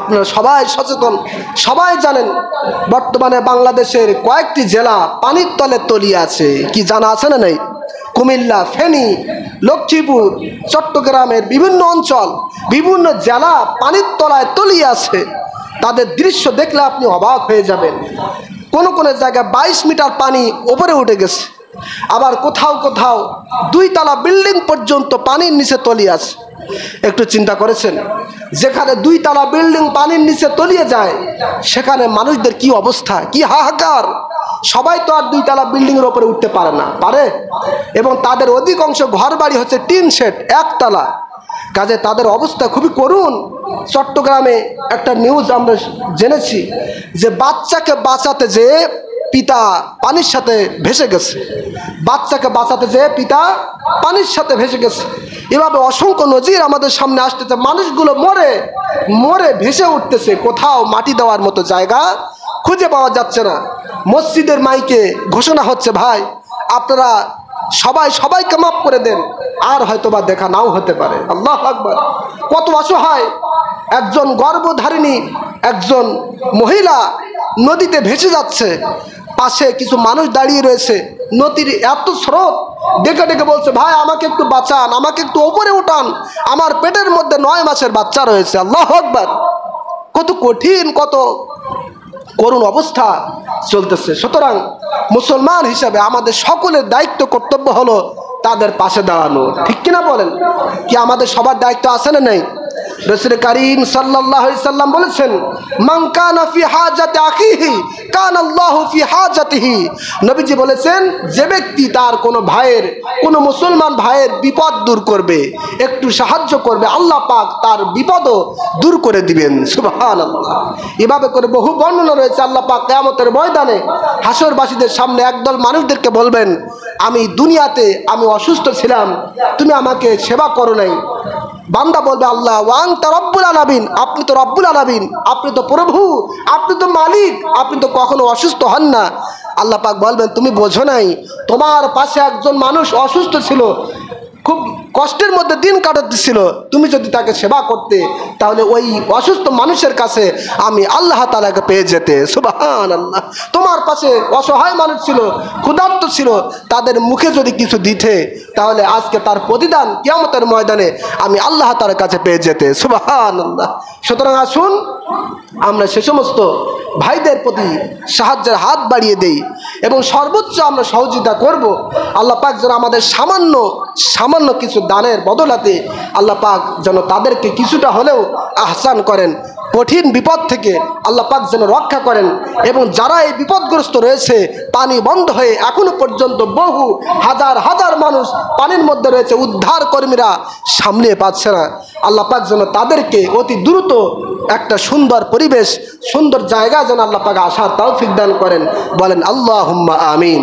আপনারা সবাই সচেতন, সবাই জানেন বর্তমানে বাংলাদেশের কয়েকটি জেলা পানির তলে তলিয়ে আছে। কি জানা আছে না নাই? কুমিল্লা, ফেনী, লক্ষ্মীপুর, চট্টগ্রামের বিভিন্ন অঞ্চল, বিভিন্ন জেলা পানির তলায় তলিয়ে আছে। তাদের দৃশ্য দেখলে আপনি অবাক হয়ে যাবেন। কোন কোন জায়গায় 22 মিটার পানি উপরে উঠে গেছে, আবার কোথাও কোথাও 2 তলা বিল্ডিং পর্যন্ত পানির নিচে তলিয়ে আছে। একটু চিন্তা করেছেন, যেখানে 2 তলা বিল্ডিং পানির নিচে তলিয়ে যায় সেখানে মানুষদের কি অবস্থা, কি হাহাকার। সবাই তো আর 2 তলা বিল্ডিং এর উপরে উঠতে পারে না, পারে? এবং তাদের অধিকাংশ ঘর বাড়ি হচ্ছে টিন শেড, 1 তলা। কাজে তাদের অবস্থা খুবই করুণ। চট্টগ্রামে একটা নিউজ আমরা জেনেছি যে বাচ্চাকে বাঁচাতে যেয়ে পিতা পানির সাথে ভেসে গেছে। বাচ্চাকে বাঁচাতে যেয়ে পিতা পানির সাথে ভেসে গেছে। এভাবে অসংখ্য নজির আমাদের সামনে আসতেছে। মানুষগুলো মরে মরে ভেসে উঠতেছে, কোথাও মাটি দেওয়ার মতো জায়গা খুঁজে পাওয়া যাচ্ছে না। মসজিদের মাইকে ঘোষণা হচ্ছে, ভাই আপনারা সবাইকে মাফ করে দেন, আর হয়তোবা দেখা নাও হতে পারে। আল্লাহু আকবার। কত অসহায় একজন গর্ভধারিণী একজন মহিলা নদীতে ভেসে যাচ্ছে, পাশে কিছু মানুষ দাঁড়িয়ে রয়েছে। নদীর এত স্রোত, ডেকে ডেকে বলছে, ভাই আমাকে একটু বাঁচান, আমাকে একটু উপরে উঠান, আমার পেটের মধ্যে 9 মাসের বাচ্চা রয়েছে। আল্লাহু আকবার। কত কঠিন, কত করুণ অবস্থা চলতেছে। সুতরাং মুসলমান হিসাবে আমাদের সকলের দায়িত্ব, কর্তব্য হলো তাদের পাশে দাঁড়ানো। ঠিক কিনা বলেন? কি আমাদের সবার দায়িত্ব আছে না নেই? রাসূল করিম সাল্লাল্লাহু আলাইহি সাল্লাম বলেছেন, মান কানা ফি হাজাতি আখিহি কানা আল্লাহু ফি হাজাতিহি। নবীজি বলেছেন, যে ব্যক্তি তার কোনো ভাইয়ের, কোনো মুসলমান ভাইয়ের বিপদ দূর করবে, একটু সাহায্য করবে, আল্লাহ পাক তার বিপদও দূর করে দিবেন। সুবহানাল্লাহ। এভাবে করে বহু বর্ণনা রয়েছে। আল্লাহ পাক কিয়ামতের ময়দানে হাসরবাসীদের সামনে একদল মানুষদেরকে বলবেন, আমি দুনিয়াতে আমি অসুস্থ ছিলাম, তুমি আমাকে সেবা করো নাই। বান্দা বলবে, আল্লাহ ওয়া আনতা রব্বুল আলামিন, আপনি তো রব্বুল আলামিন, আপনি তো প্রভু, আপনি তো মালিক, আপনি তো কখনো অসুস্থ হন না। আল্লাহ পাক বলবেন, তুমি বোঝো নাই, তোমার পাশে একজন মানুষ অসুস্থ ছিল, খুব কষ্টের মধ্যে দিন কাটাতেছিল, তুমি যদি তাকে সেবা করতে তাহলে ওই অসুস্থ মানুষের কাছে আমি আল্লাহ তাআলাকে পেয়ে যেতে। সুবহানাল্লাহ। তোমার পাশে অসহায় মানুষ ছিল, ক্ষুধার্ত ছিল, তাদের মুখে যদি কিছু দিতে তাহলে আজকে তার প্রতিদান কিয়ামতের ময়দানে আমি আল্লাহ তাআলার কাছে পেয়ে যেতে। সুবহানাল্লাহ। সুতরাং আসুন আমরা সে সমস্ত ভাইদের প্রতি সাহায্যের হাত বাড়িয়ে দেই এবং সর্বোচ্চ আমরা সহযোগিতা করব। আল্লাহ পাক যেন আমাদের সামান্য কিছু দানের বদলাতে আল্লাহ পাক যেন তাদেরকে কিছুটা হলেও আহসান করেন, কঠিন বিপদ থেকে আল্লাহ পাক যেন রক্ষা করেন। এবং যারা এই বিপদগ্রস্ত রয়েছে, পানি বন্ধ হয়ে এখনো পর্যন্ত বহু হাজার হাজার মানুষ পানির মধ্যে রয়েছে, উদ্ধার কর্মীরা সামনে পাচ্ছে না, আল্লাহ পাক যেন তাদেরকে অতি দ্রুত একটা সুন্দর পরিবেশ, সুন্দর জায়গা যেন আল্লাহ পাক আসার তৌফিক দান করেন। বলেন আল্লাহুম্মা আমিন।